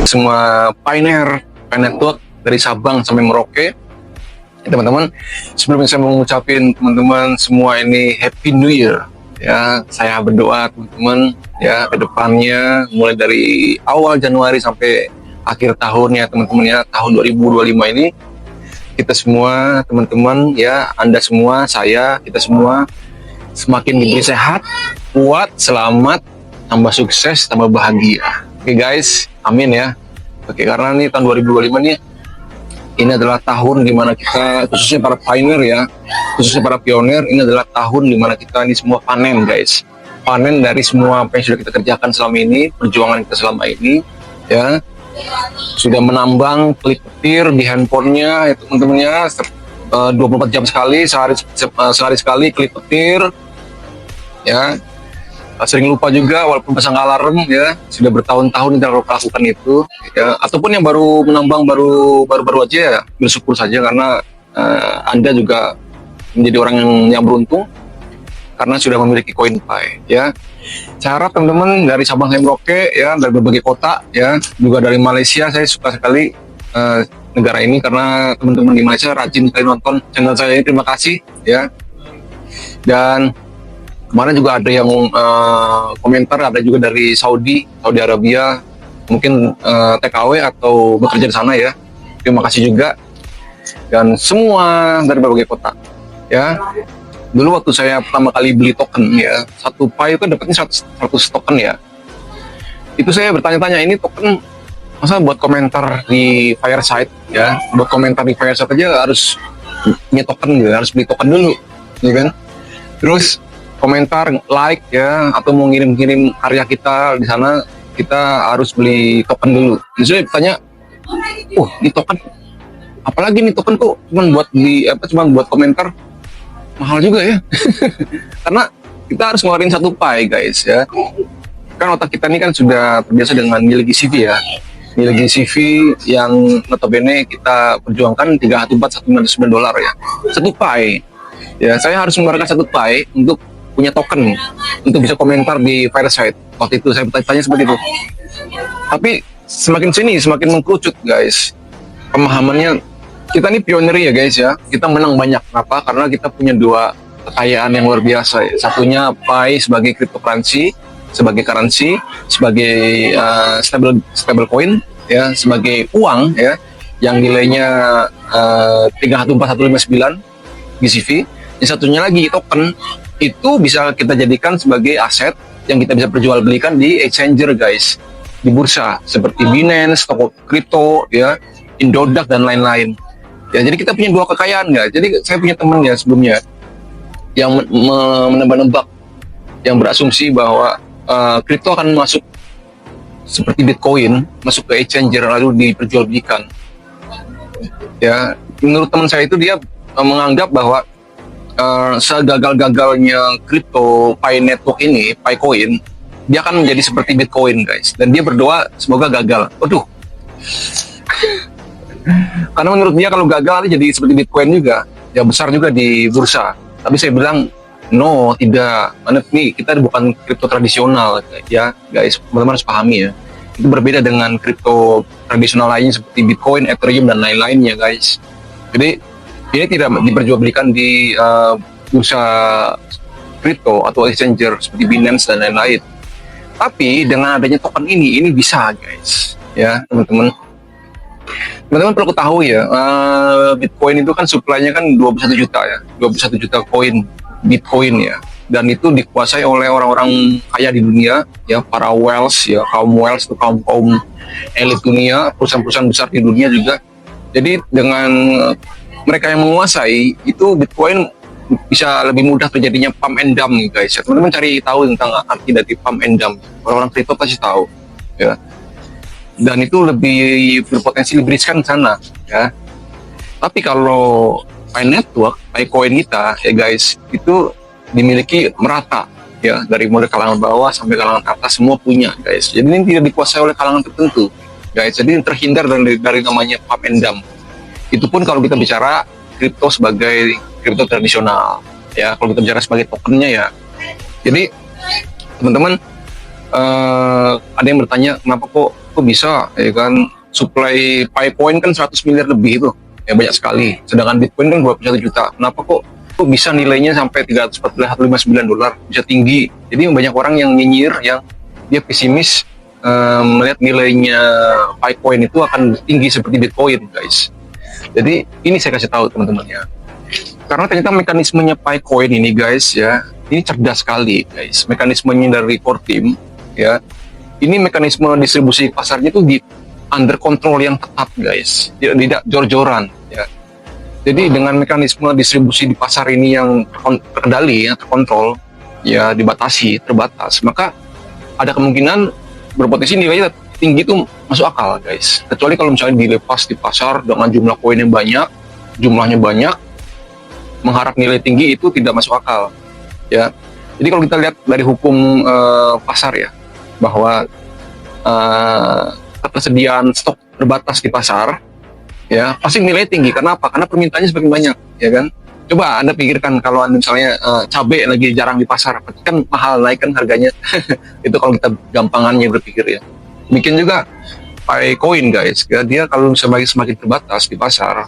semua pioneer network dari Sabang sampai Merauke. Teman-teman, sebelumnya saya mau mengucapin teman-teman semua ini Happy New Year. Ya, saya berdoa teman-teman ya ke depannya mulai dari awal Januari sampai akhir tahun ya teman-teman ya, tahun 2025 ini kita semua teman-teman ya, Anda semua, saya, kita semua semakin diberi sehat, kuat, selamat, tambah sukses, tambah bahagia. Oke guys, amin ya. Oke, karena nih tahun 2025 nih, ini adalah tahun dimana kita, khususnya para pioneer ya, khususnya para pionir, ini adalah tahun dimana kita ini semua panen guys. Panen dari semua apa yang sudah kita kerjakan selama ini, perjuangan kita selama ini ya. Sudah menambang pelik petir di handphonenya ya teman-teman ya, 24 jam sekali, sehari sekali klip petir ya. Sering lupa juga walaupun pasang alarm ya, sudah bertahun-tahun kita lakukan itu ya. Ataupun yang baru menambang baru aja ya, bersyukur saja karena Anda juga menjadi orang yang beruntung karena sudah memiliki Koinpay ya. Saya harap teman-teman dari Sabang sampai Merauke ya, dari berbagai kota ya, juga dari Malaysia. Saya suka sekali negara ini karena teman-teman di Malaysia rajin sekali nonton channel saya ini. Terima kasih ya. Dan kemarin juga ada yang komentar, ada juga dari Saudi Arabia, mungkin TKW atau bekerja di sana ya. Terima kasih juga. Dan semua dari berbagai kota ya. Dulu waktu saya pertama kali beli token ya, satu Pi itu dapatnya 100 token ya. Itu saya bertanya-tanya, ini token masa buat komentar di Fireside ya, buat komentar di Fireside aja harus punya token gitu, harus beli token dulu ya kan. Terus komentar, like ya, atau mau ngirim-ngirim karya kita di sana, kita harus beli token dulu. Jadi saya bertanya, ini token, apalagi nih token kok cuman buat komentar, mahal juga ya. Karena kita harus ngeluarin satu Pi guys ya. Kan otak kita ini kan sudah terbiasa dengan nilai CV ya, nilai CV yang notabene kita perjuangkan $314.99 ya, satu Pi ya. Saya harus mengeluarkan satu Pi untuk punya token untuk bisa komentar di Fireside. Waktu itu saya bertanya seperti itu. Tapi semakin sini semakin mengkerucut guys pemahamannya. Kita ini pionir ya guys ya, kita menang banyak. Kenapa? Karena kita punya dua kekayaan yang luar biasa ya. Satunya Pi sebagai cryptocurrency, sebagai currency, sebagai stable coin ya, sebagai uang ya, yang nilainya 34159 GCV. Yang satunya lagi token, itu bisa kita jadikan sebagai aset yang kita bisa perjualbelikan di exchanger guys, di bursa seperti Binance, toko kripto ya, Indodax dan lain-lain. Ya, jadi kita punya dua kekayaan nggak? Jadi saya punya teman ya sebelumnya yang menebak-nebak, yang berasumsi bahwa kripto akan masuk seperti Bitcoin, masuk ke exchanger lalu diperjualbelikan. Ya, menurut teman saya itu dia menganggap bahwa segagal-gagalnya kripto Pi network ini, Pi coin, dia akan menjadi seperti Bitcoin guys. Dan dia berdoa semoga gagal. Waduh. Karena menurut dia kalau gagal jadi seperti Bitcoin juga, ya besar juga di bursa. Tapi saya bilang no, tidak. Karena nih kita bukan kripto tradisional ya guys, teman-teman harus pahami ya. Itu berbeda dengan kripto tradisional lainnya seperti Bitcoin, Ethereum dan lain-lainnya guys. Jadi ini tidak diperjualbelikan di bursa kripto atau exchanger seperti Binance dan lain-lain. Tapi dengan adanya token ini bisa guys ya teman-teman. Teman-teman perlu ketahui ya, Bitcoin itu kan supply-nya kan 21 juta ya, 21 juta koin Bitcoin ya, dan itu dikuasai oleh orang-orang kaya di dunia ya, para whales ya, kaum whales itu kaum elit dunia, perusahaan-perusahaan besar di dunia juga. Jadi dengan mereka yang menguasai itu, Bitcoin bisa lebih mudah terjadinya pump and dump nih guys. Teman-teman cari tahu tentang arti dari pump and dump, orang-orang kripto pasti tahu ya. Dan itu lebih berpotensi lebih riskan ke sana ya. Tapi kalau Pi network, Pi coin kita ya guys, itu dimiliki merata ya, dari mulai kalangan bawah sampai kalangan atas semua punya guys. Jadi ini tidak dikuasai oleh kalangan tertentu guys. Jadi terhindar dari namanya pump and dump. Itu pun kalau kita bicara kripto sebagai kripto tradisional ya. Kalau kita bicara sebagai tokennya ya. Jadi teman-teman, ada yang bertanya kenapa kok bisa ya kan supply Picoin kan 100 miliar lebih itu ya, banyak sekali, sedangkan Bitcoin kan 21 juta, kenapa kok bisa nilainya sampai 314,59 dolar, bisa tinggi. Jadi banyak orang yang nyinyir, yang dia pesimis melihat nilainya Picoin itu akan tinggi seperti Bitcoin, guys. Jadi ini saya kasih tahu teman-teman ya, karena ternyata mekanismenya Picoin ini, guys ya, ini cerdas sekali, guys. Mekanismenya dari core team ya, ini mekanisme distribusi pasarnya itu di under control yang ketat, guys, tidak jor-joran ya. Jadi dengan mekanisme distribusi di pasar ini yang terkendali, ya, terkontrol, ya dibatasi, terbatas, maka ada kemungkinan berpotensi nilainya tinggi itu masuk akal, guys. Kecuali kalau misalnya dilepas di pasar dengan jumlah koin yang banyak, jumlahnya banyak, mengharap nilai tinggi itu tidak masuk akal, ya. Jadi kalau kita lihat dari hukum pasar ya, bahwa ketersediaan stok terbatas di pasar, ya pasti nilai tinggi. Kenapa? Karena permintaannya semakin banyak, ya kan? Coba Anda pikirkan kalau Anda misalnya cabai lagi jarang di pasar, kan mahal, naik kan harganya. Itu kalau kita gampangannya berpikir ya. Bikin juga Picoin, guys, ya, dia kalau semakin terbatas di pasar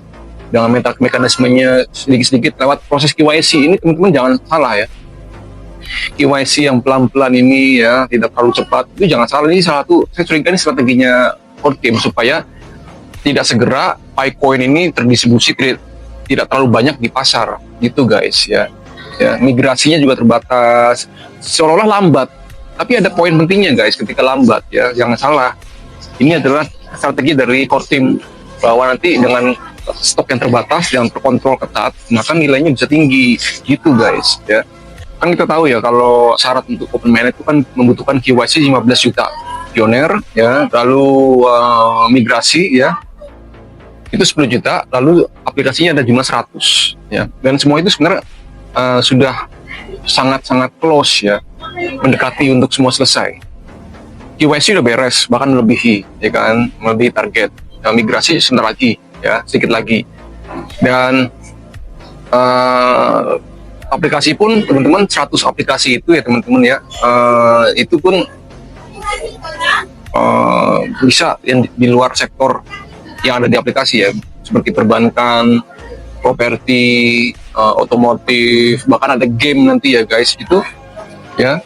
dengan mekanismenya sedikit-sedikit lewat proses KYC ini, teman-teman jangan salah ya. KYC yang pelan-pelan ini ya, tidak terlalu cepat, itu jangan salah. Ini salah satu, saya curiga ini strateginya core team supaya tidak segera Picoin ini terdistribusi tidak terlalu banyak di pasar gitu, guys ya. Ya, migrasinya juga terbatas, seolah-olah lambat, tapi ada poin pentingnya, guys, ketika lambat ya, jangan salah. Ini adalah strategi dari core team bahwa nanti dengan stok yang terbatas yang terkontrol ketat, maka nilainya bisa tinggi gitu, guys ya. Kan kita tahu ya, kalau syarat untuk open mainnet itu kan membutuhkan KYC 15 juta pioner ya, lalu migrasi ya itu 10 juta, lalu aplikasinya ada jumlah 100 ya, dan semua itu sebenarnya sudah sangat-sangat close ya, mendekati untuk semua selesai. KYC udah beres, bahkan melebihi ya kan, melebihi target. Nah, migrasi sebentar lagi ya, sedikit lagi, dan aplikasi pun teman-teman 100 aplikasi itu ya teman-teman ya, itu pun bisa yang di luar sektor yang ada di aplikasi ya, seperti perbankan, properti, otomotif, bahkan ada game nanti ya, guys, itu ya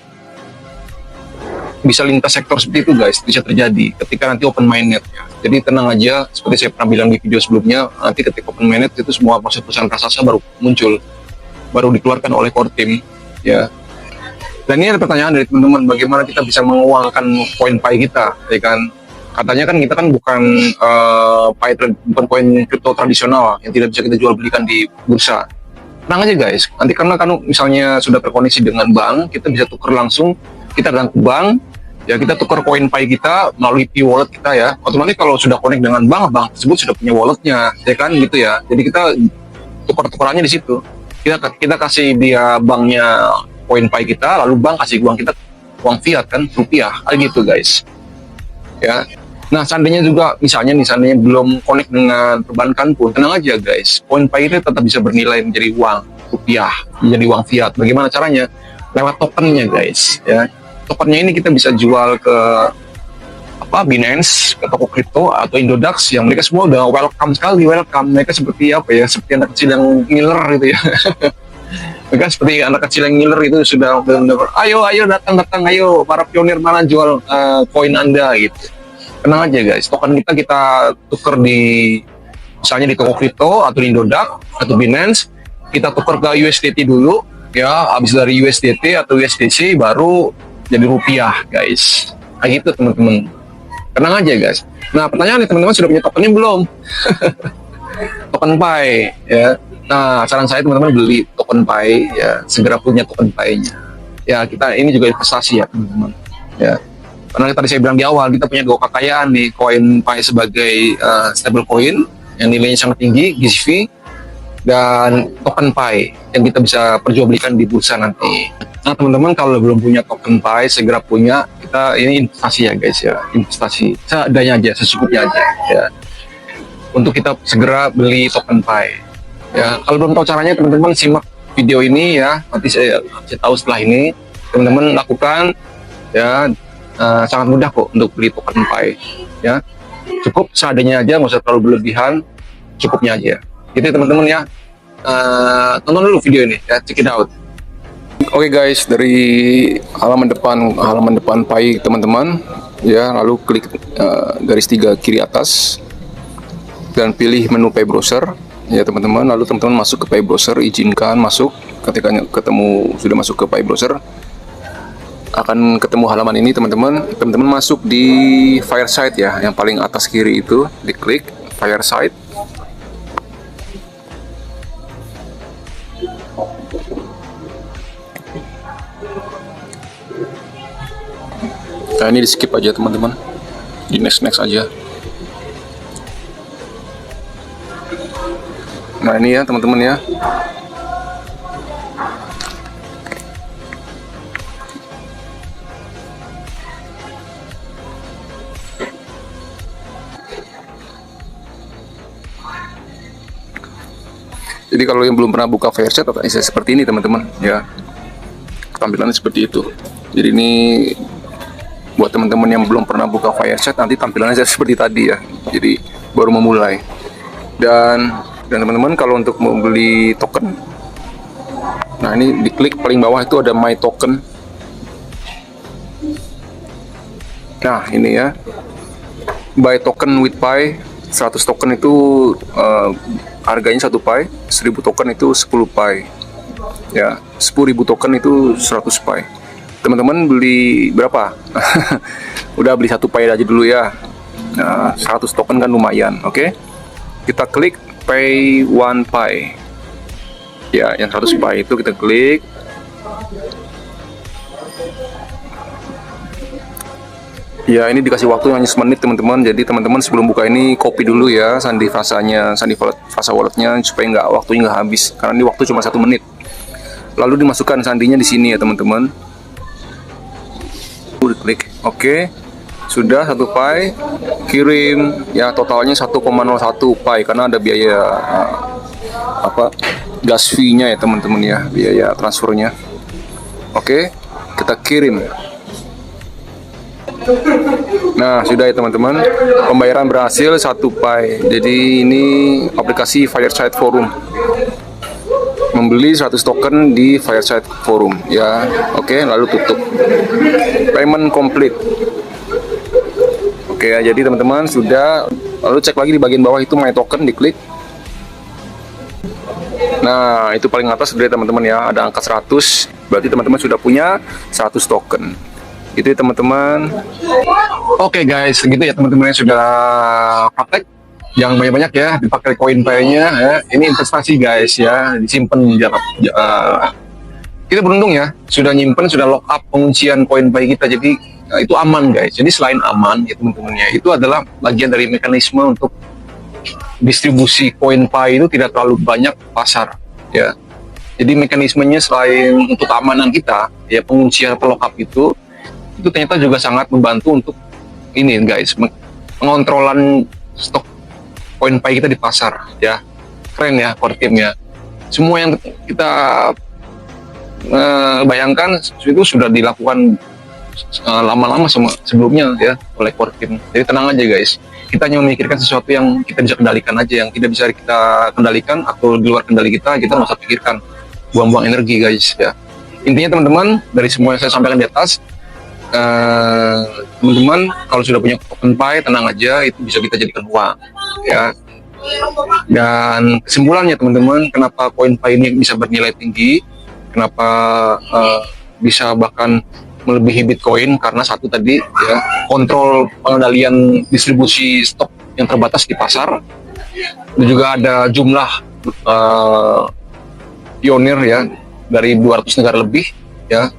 bisa lintas sektor seperti itu, guys, bisa terjadi ketika nanti open mainnet ya. Jadi tenang aja, seperti saya pernah bilang di video sebelumnya, nanti ketika open mainnet itu semua proses perusahaan raksasa baru muncul, baru dikeluarkan oleh core team ya. Dan ini ada pertanyaan dari teman-teman, bagaimana kita bisa menguangkan koin Pi kita ya kan. Katanya kan kita kan bukan koin kripto tradisional yang tidak bisa kita jual belikan di bursa. Tenang aja, guys, nanti karena kan misalnya sudah terkoneksi dengan bank, kita bisa tukar langsung, kita datang ke bank ya, kita tukar koin Pi kita melalui Pi wallet kita ya, otomatis kalau sudah connect dengan bank, bank tersebut sudah punya walletnya ya kan gitu ya. Jadi kita tukar-tukarannya di situ, kita kasih dia banknya koin Pi kita, lalu bank kasih kita uang fiat kan, rupiah, kayak gitu, guys ya. Nah, seandainya juga misalnya belum connect dengan perbankan pun, tenang aja, guys, koin Pi itu tetap bisa bernilai menjadi uang rupiah, menjadi uang fiat. Bagaimana caranya? Lewat tokennya, guys ya. Tokennya ini kita bisa jual ke Binance, ke toko kripto atau Indodax, yang mereka semua udah welcome sekali, mereka seperti apa ya, seperti anak kecil yang ngiler gitu ya. Mereka seperti anak kecil yang ngiler itu, sudah benar-benar ayo datang, ayo para pionir, mana jual koin Anda gitu. Tenang aja, guys, token kita tuker di misalnya di toko kripto atau di Indodax atau Binance, kita tuker ke USDT dulu ya, habis dari USDT atau USDC baru jadi rupiah, guys, kayak gitu teman-teman. Tenang aja, guys. Nah, pertanyaannya, teman-teman sudah punya tokennya belum? Token Pi ya. Nah, saran saya teman-teman beli token Pi ya, segera punya token Pi-nya ya. Kita ini juga investasi ya teman-teman ya, karena tadi saya bilang di awal, kita punya dua kekayaan nih, koin Pi sebagai stable coin yang nilainya sangat tinggi, GCV, dan token Pi yang kita bisa perjualbelikan di bursa nanti. Nah, teman-teman kalau belum punya token Pi, segera punya. Kita ini investasi ya, guys ya, investasi seadanya aja, secukupnya aja ya, untuk kita segera beli token Pi ya. Kalau belum tahu caranya, teman-teman simak video ini ya, nanti saya tahu setelah ini, teman-teman lakukan ya. sangat mudah kok untuk beli token Pi ya. Cukup seadanya aja, nggak usah terlalu berlebihan, cukupnya aja. Jadi teman-teman ya, tonton dulu video ini ya, check it out. Oke guys, dari halaman depan Pi teman-teman ya, lalu klik garis 3 kiri atas dan pilih menu Pi browser ya teman-teman. Lalu teman-teman masuk ke Pi browser, izinkan masuk. Ketika sudah masuk ke Pi browser, akan ketemu halaman ini teman-teman. Teman-teman masuk di Fireside ya, yang paling atas kiri itu, diklik Fireside. Nah ini di skip aja teman-teman, di next aja. Nah ini ya teman-teman ya. Jadi kalau yang belum pernah buka Fireside, seperti ini teman-teman ya, tampilannya seperti itu. Jadi ini buat teman-teman yang belum pernah buka Fireside, nanti tampilannya seperti tadi ya. Jadi baru memulai. Dan teman-teman kalau untuk membeli token, nah ini diklik paling bawah itu ada My Token. Nah ini ya, buy token with Pi. 100 token itu harganya 1 Pi, 1000 token itu 10 Pi ya, 10.000 token itu 100 Pi. Teman-teman beli berapa? Udah beli 1 Pi aja dulu ya. Nah, 100 token kan lumayan. Oke, kita klik Pay 1 Pi ya, yang 100 Pi itu kita klik. Ya ini dikasih waktu hanya semenit teman-teman. Jadi teman-teman sebelum buka ini copy dulu ya sandi frasa walletnya, supaya waktunya nggak habis, karena ini waktu cuma 1 menit. Lalu dimasukkan sandinya di sini ya teman-teman. Diklik oke, sudah 1 Pi, kirim ya, totalnya 1,01 Pi karena ada biaya gas fee-nya ya teman-teman ya, biaya transfernya. Oke, kita kirim. Nah sudah ya teman-teman, pembayaran berhasil 1 Pi. Jadi ini aplikasi Fireside Forum, membeli 100 token di Fireside Forum ya. Oke, lalu tutup, payment complete. Oke ya, jadi teman-teman sudah. Lalu cek lagi di bagian bawah itu My Token, diklik. Nah itu paling atas sudah teman-teman ya, ada angka 100, berarti teman-teman sudah punya 100 token. Itu ya teman-teman. Oke guys, segitu ya teman-teman yang sudah praktek. Jangan banyak-banyak ya dipakai koin Pi-nya ya. Ini investasi guys ya, disimpan kita beruntung ya, sudah nyimpen, sudah lock up penguncian koin Pi kita. Jadi itu aman guys. Jadi selain aman ya teman-teman ya, itu adalah bagian dari mekanisme untuk distribusi koin Pi itu tidak terlalu banyak pasar ya. Jadi mekanismenya selain untuk keamanan kita ya, penguncian atau lock up itu ternyata juga sangat membantu untuk ini guys, pengontrolan stok koin Pi kita di pasar ya. Keren ya core team ya. Semua yang kita bayangkan itu sudah dilakukan lama-lama sebelumnya ya oleh core team. Jadi tenang aja guys, kita hanya memikirkan sesuatu yang kita bisa kendalikan aja. Yang tidak bisa kita kendalikan atau di luar kendali kita nggak usah pikirkan, buang-buang energi guys ya. Intinya teman-teman, dari semua yang saya sampaikan di atas, teman-teman kalau sudah punya token Pi, tenang aja, itu bisa kita jadikan uang ya. Dan kesimpulannya teman-teman, kenapa koin Pi ini bisa bernilai tinggi, kenapa bisa bahkan melebihi Bitcoin, karena satu tadi ya, kontrol pengendalian distribusi stok yang terbatas di pasar, dan juga ada jumlah pionir ya, dari 200 negara lebih ya,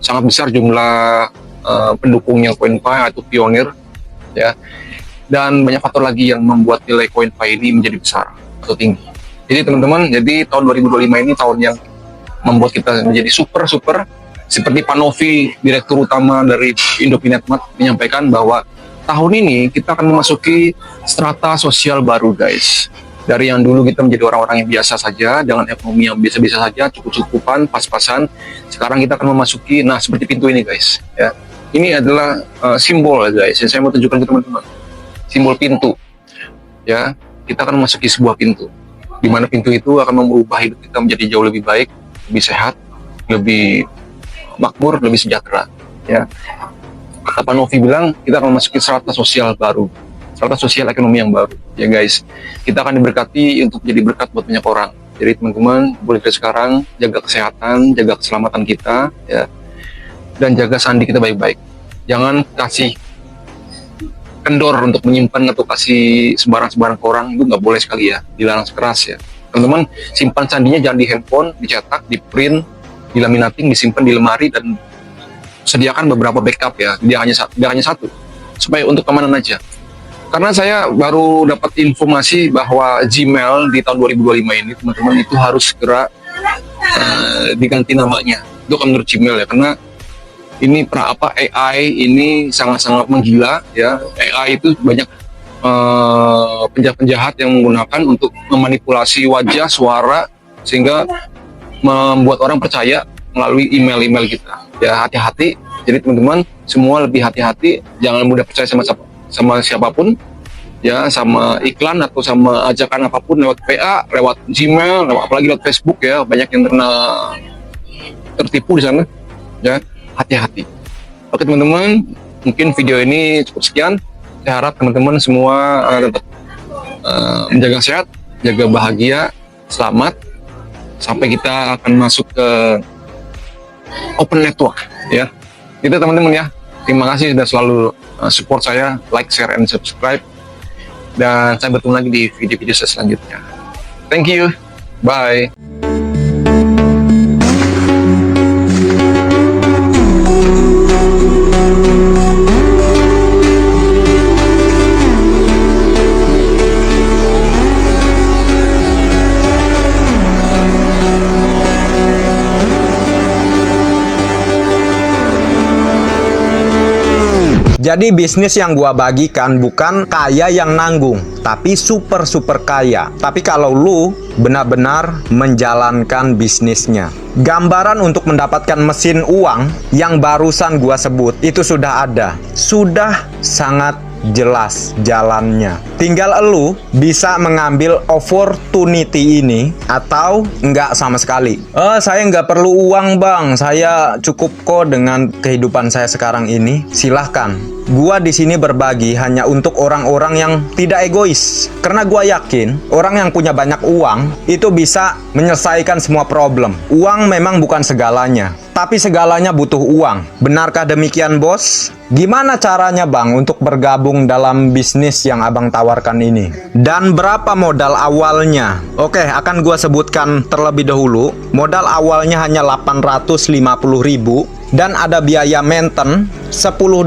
sangat besar jumlah pendukungnya koin Pi atau pionir ya, dan banyak faktor lagi yang membuat nilai koin Pi ini menjadi besar atau tinggi. Jadi teman-teman, jadi tahun 2025 ini tahun yang membuat kita menjadi super seperti Pak Novi, direktur utama dari Indopinetmat, menyampaikan bahwa tahun ini kita akan memasuki strata sosial baru guys. Dari yang dulu kita menjadi orang-orang yang biasa saja, dengan ekonomi yang biasa-biasa saja, cukup-cukupan, pas-pasan, sekarang kita akan memasuki, nah seperti pintu ini guys ya. ini adalah simbol ya guys. Saya mau tunjukkan ke teman-teman. Simbol pintu. Ya, kita akan memasuki sebuah pintu. Di mana pintu itu akan merubah hidup kita menjadi jauh lebih baik, lebih sehat, lebih makmur, lebih sejahtera. Ya, kata Pak Novi bilang kita akan memasuki strata sosial baru, strata sosial ekonomi yang baru. Ya guys, kita akan diberkati untuk jadi berkat buat banyak orang. Jadi teman-teman, boleh dari sekarang jaga kesehatan, jaga keselamatan kita, ya, dan jaga sandi kita baik-baik. Jangan kasih kendor untuk menyimpan atau kasih sembarang-sembarang ke orang, itu nggak boleh sekali ya, dilarang keras ya. Teman-teman, simpan sandinya jangan di handphone, dicetak, di print, di laminating, disimpan di lemari, dan sediakan beberapa backup ya, dia hanya satu, supaya untuk keamanan aja. Karena saya baru dapat informasi bahwa Gmail di tahun 2025 ini teman-teman itu harus segera diganti namanya. Itu kan menurut Gmail ya, karena ini AI ini sangat-sangat menggila ya. AI itu banyak penjahat-penjahat yang menggunakan untuk memanipulasi wajah, suara, sehingga membuat orang percaya melalui email-email kita. Ya, hati-hati. Jadi teman-teman semua lebih hati-hati, jangan mudah percaya sama siapapun, ya, sama iklan atau sama ajakan apapun lewat PA, lewat Gmail, apalagi lewat Facebook ya, banyak yang tertipu di sana. Ya, hati-hati. Oke teman-teman, mungkin video ini cukup sekian. Saya harap teman-teman semua tetap menjaga sehat, jaga bahagia, selamat, sampai kita akan masuk ke open network ya. Itu teman-teman ya. Terima kasih sudah selalu support saya, like, share, and subscribe. Dan saya bertemu lagi di video-video saya selanjutnya. Thank you. Bye. Jadi bisnis yang gua bagikan bukan kaya yang nanggung, tapi super kaya. Tapi kalau lu benar-benar menjalankan bisnisnya. Gambaran untuk mendapatkan mesin uang yang barusan gua sebut itu sudah ada. Sudah sangat jelas jalannya. Tinggal elu bisa mengambil opportunity ini atau enggak sama sekali. Saya nggak perlu uang bang, saya cukup kok dengan kehidupan saya sekarang ini. Silahkan. Gua di sini berbagi hanya untuk orang-orang yang tidak egois. Karena gua yakin orang yang punya banyak uang itu bisa menyelesaikan semua problem. Uang memang bukan segalanya, tapi segalanya butuh uang. Benarkah demikian, bos? Gimana caranya, bang, untuk bergabung dalam bisnis yang abang tawarkan ini? Dan berapa modal awalnya? Oke, akan gua sebutkan terlebih dahulu. Modal awalnya hanya 850.000 dan ada biaya maintenance $10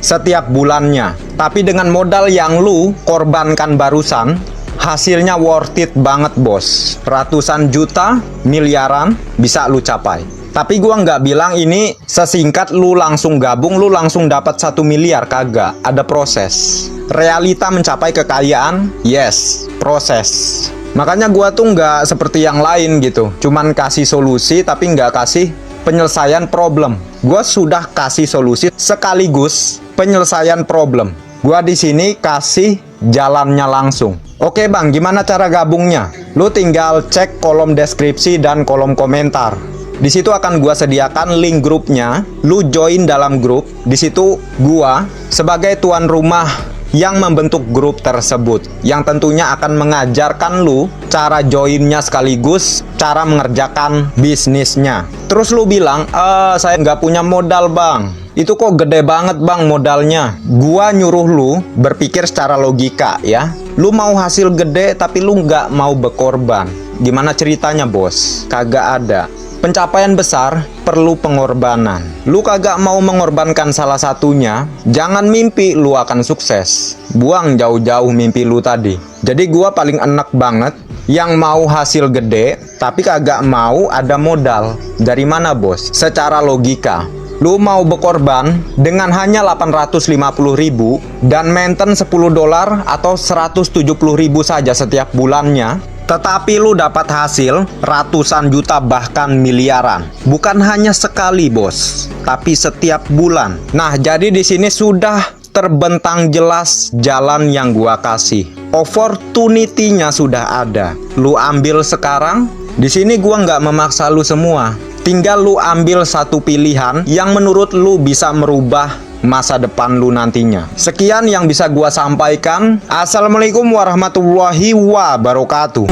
setiap bulannya. Tapi dengan modal yang lu korbankan barusan, hasilnya worth it banget, bos. Ratusan juta, miliaran bisa lu capai. Tapi gua nggak bilang ini sesingkat lu langsung gabung, lu langsung dapat 1 miliar, kagak. Ada proses. Realita mencapai kekayaan, yes, proses. Makanya gua tuh nggak seperti yang lain gitu. Cuman kasih solusi tapi nggak kasih penyelesaian problem. Gua sudah kasih solusi sekaligus penyelesaian problem. Gua di sini kasih jalannya langsung. Oke bang, gimana cara gabungnya? Lu tinggal cek kolom deskripsi dan kolom komentar. Di situ akan gua sediakan link grupnya. Lu join dalam grup. Di situ gua sebagai tuan rumah yang membentuk grup tersebut, yang tentunya akan mengajarkan lu cara joinnya sekaligus cara mengerjakan bisnisnya. Terus lu bilang, saya nggak punya modal bang. Itu kok gede banget bang modalnya. Gua nyuruh lu berpikir secara logika ya. Lu mau hasil gede tapi lu nggak mau berkorban. Gimana ceritanya bos? Kagak ada. Pencapaian besar perlu pengorbanan. Lu kagak mau mengorbankan salah satunya, jangan mimpi lu akan sukses. Buang jauh-jauh mimpi lu tadi. Jadi gua paling enak banget yang mau hasil gede tapi kagak mau ada modal. Dari mana bos? Secara logika, lu mau berkorban dengan hanya 850.000 dan maintenance $10 atau 170.000 saja setiap bulannya. Tetapi lu dapat hasil ratusan juta bahkan miliaran. Bukan hanya sekali, bos, tapi setiap bulan. Nah, jadi di sini sudah terbentang jelas jalan yang gua kasih. Opportunity-nya sudah ada. Lu ambil sekarang. Di sini gua nggak memaksa lu semua. Tinggal lu ambil satu pilihan yang menurut lu bisa merubah masa depan lu nantinya. Sekian yang bisa gua sampaikan. Assalamualaikum warahmatullahi wabarakatuh.